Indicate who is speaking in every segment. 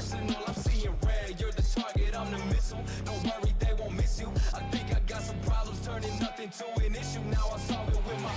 Speaker 1: personal, I'm seeing red. You're the target, I'm the missile. Don't worry, they won't miss you. I think I got some problems, turning nothing to an issue. Now I solve it with my...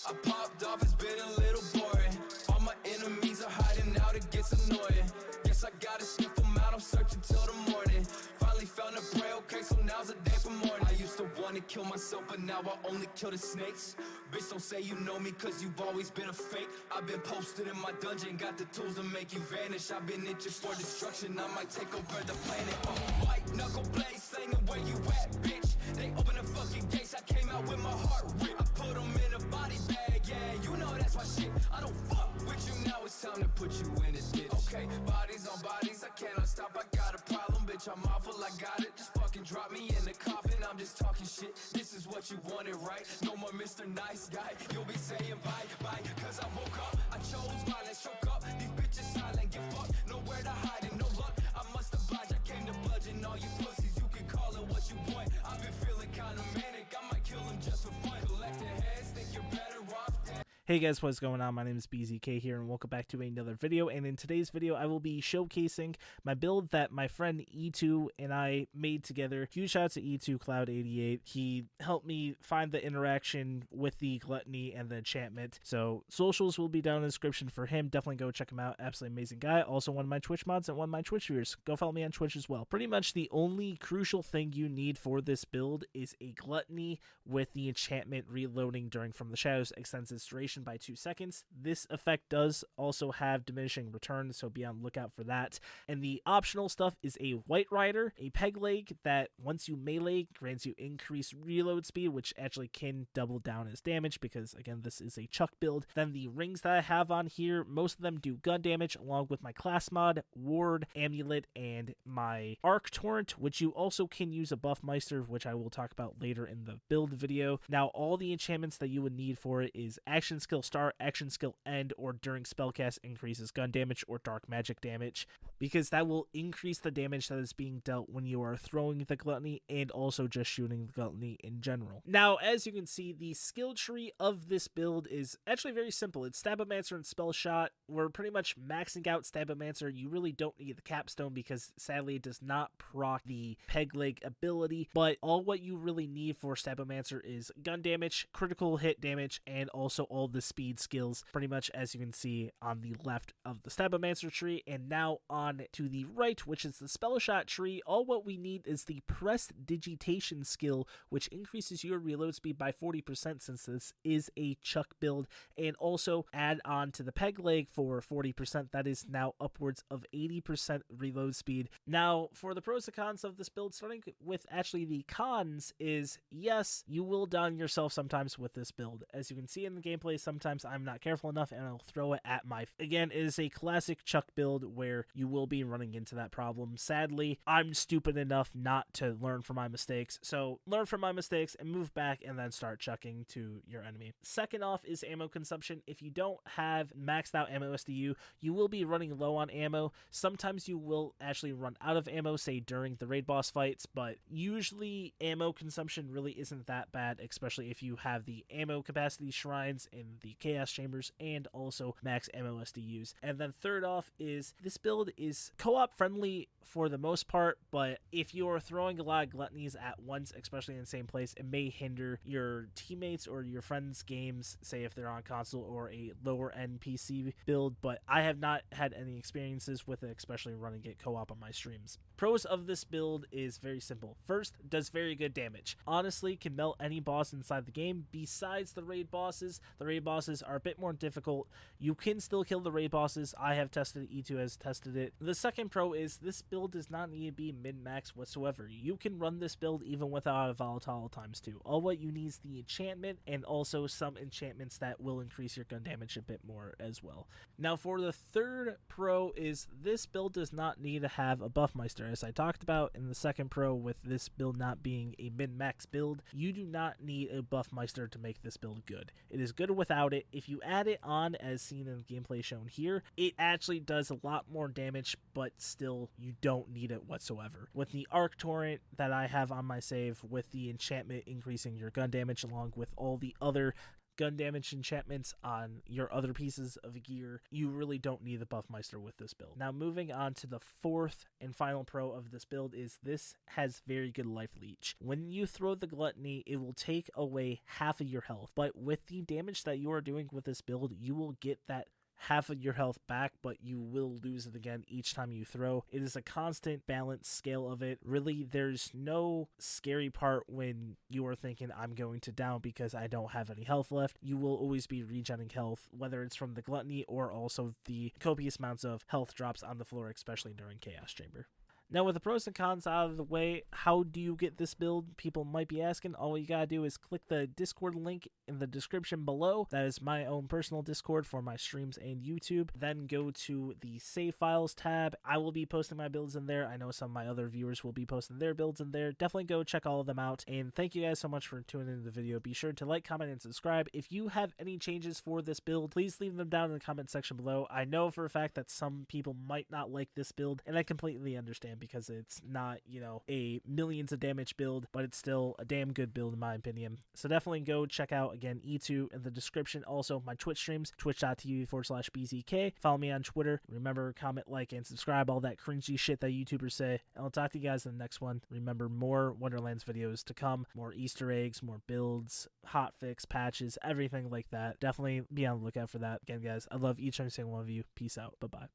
Speaker 1: I popped off, it's been a little boring. All my enemies are hiding out, it gets annoying. Guess I gotta sniff them out, I'm searching till the morning. Finally found a prey, okay, so now's the day for morning. I used to wanna kill myself, but now I only kill the snakes. Bitch, don't say you know me, cause you've always been a fake. I've been posted in my dungeon, got the tools to make you vanish. I've been itching for destruction, I might take over the planet. White knuckle blade, slinging where you at, bitch. They open the fucking gates, I came out with my heart ripped. I put them in a body bag, yeah, you know that's my shit. I don't fuck with you, now it's time to put you in a ditch. Okay, bodies on bodies, I cannot stop, I got a problem, bitch, I'm awful, I got it. Just fucking drop me in the coffin, I'm just talking shit. This is what you wanted, right? No more Mr. Nice Guy, you'll be saying bye, bye. Cause I woke up, I chose violence, choke up. These bitches silent, get fucked, nowhere to hide and no luck. I must oblige, I came to bludgeon all you pussies. You can call it what you want. I've been feeling kinda manic, I might kill them just for fun. Collecting heads, think you're better off dead.
Speaker 2: Hey guys, what's going on? My name is BZK here and welcome back to another video. And in today's video, I will be showcasing my build that my friend E2 and I made together. Huge shout out to E2 Cloud 88. He helped me find the interaction with the gluttony and the enchantment. So socials will be down in the description for him. Definitely go check him out. Absolutely amazing guy. Also one of my Twitch mods and one of my Twitch viewers. Go follow me on Twitch as well. Pretty much the only crucial thing you need for this build is a gluttony with the enchantment reloading during From the Shadows extends its duration by 2 seconds. This effect does also have diminishing returns, so be on the lookout for that. And the optional stuff is a White Rider, a peg leg that once you melee grants you increased reload speed, which actually can double down as damage because again this is a chuck build. Then the rings that I have on here, most of them do gun damage along with my class mod, ward, amulet, and my arc torrent, which you also can use a buff meister, which I will talk about later in the build video. Now all the enchantments that you would need for it is action skill start, action skill end, or during spellcast increases gun damage or dark magic damage, because that will increase the damage that is being dealt when you are throwing the gluttony and also just shooting the gluttony in general. Now as you can see, the skill tree of this build is actually very simple. It's Stabbo, Mancer, and Spell Shot. We're pretty much maxing out Stabbo, Mancer. You really don't need the capstone because sadly it does not proc the peg leg ability, but all what you really need for Stabbo, Mancer is gun damage, critical hit damage, and also all the speed skills, pretty much as you can see on the left of the Stabbo, Mancer tree. And now on to the right, which is the Spell Shot tree, all what we need is the Prestidigitation skill, which increases your reload speed by 40% since this is a chuck build, and also add on to the peg leg for 40%. That is now upwards of 80% reload speed. Now for the pros and cons of this build, starting with actually the cons is, yes, you will down yourself sometimes with this build. As you can see in the gameplay, sometimes I'm not careful enough and I'll throw it at my... Again, it is a classic chuck build where you will be running into that problem. Sadly, I'm stupid enough not to learn from my mistakes, so learn from my mistakes and move back and then start chucking to your enemy. Second off is ammo consumption. If you don't have maxed out ammo SDU, you will be running low on ammo. Sometimes you will actually run out of ammo, say during the raid boss fights, but usually ammo consumption really isn't that bad, especially if you have the ammo capacity shrines in the chaos chambers and also max ammo SDUs. And then third off is this build is co-op friendly for the most part, but if you're throwing a lot of gluttonies at once, especially in the same place, it may hinder your teammates or your friends' games, say if they're on console or a lower end PC build, but I have not had any experiences with it, especially running it co-op on my streams. Pros of this build is very simple. First, does very good damage. Honestly, can melt any boss inside the game besides the raid bosses. The raid bosses are a bit more difficult. You can still kill the raid bosses. I have tested it, E2 has tested it. The second pro is this build does not need to be min-max whatsoever. You can run this build even without a volatile ×2. All what you need is the enchantment and also some enchantments that will increase your gun damage a bit more as well. Now for the third pro is this build does not need to have a buff meister. As I talked about in the second pro with this build not being a min-max build, you do not need a buff meister to make this build good. It is good without it. If you add it on as seen in the gameplay shown here, it actually does a lot more damage, but still you don't need it whatsoever. With the arc torrent that I have on my save, with the enchantment increasing your gun damage along with all the other gun damage enchantments on your other pieces of gear, you really don't need the Buffmeister with this build. Now moving on to the fourth and final pro of this build is this has very good life leech. When you throw the Gluttony, it will take away half of your health, but with the damage that you are doing with this build, you will get that half of your health back, but you will lose it again each time you throw. It is a constant balance scale of it. Really, there's no scary part when you are thinking, I'm going to down because I don't have any health left. You will always be regenerating health, whether it's from the Gluttony or also the copious amounts of health drops on the floor, especially during Chaos Chamber. Now, with the pros and cons out of the way, how do you get this build? People might be asking. All you gotta do is click the Discord link in the description below. That is my own personal Discord for my streams and YouTube. Then go to the Save Files tab. I will be posting my builds in there. I know some of my other viewers will be posting their builds in there. Definitely go check all of them out. And thank you guys so much for tuning into the video. Be sure to like, comment, and subscribe. If you have any changes for this build, please leave them down in the comment section below. I know for a fact that some people might not like this build, and I completely understand, because it's not, you know, a millions of damage build, but it's still a damn good build in my opinion. So definitely go check out, again, E2 in the description. Also, my Twitch streams, twitch.tv/BZK. Follow me on Twitter. Remember, comment, like, and subscribe, all that cringy shit that YouTubers say. And I'll talk to you guys in the next one. Remember, more Wonderlands videos to come, more Easter eggs, more builds, hotfix, patches, everything like that. Definitely be on the lookout for that. Again, guys, I love each and every single one of you. Peace out. Bye-bye.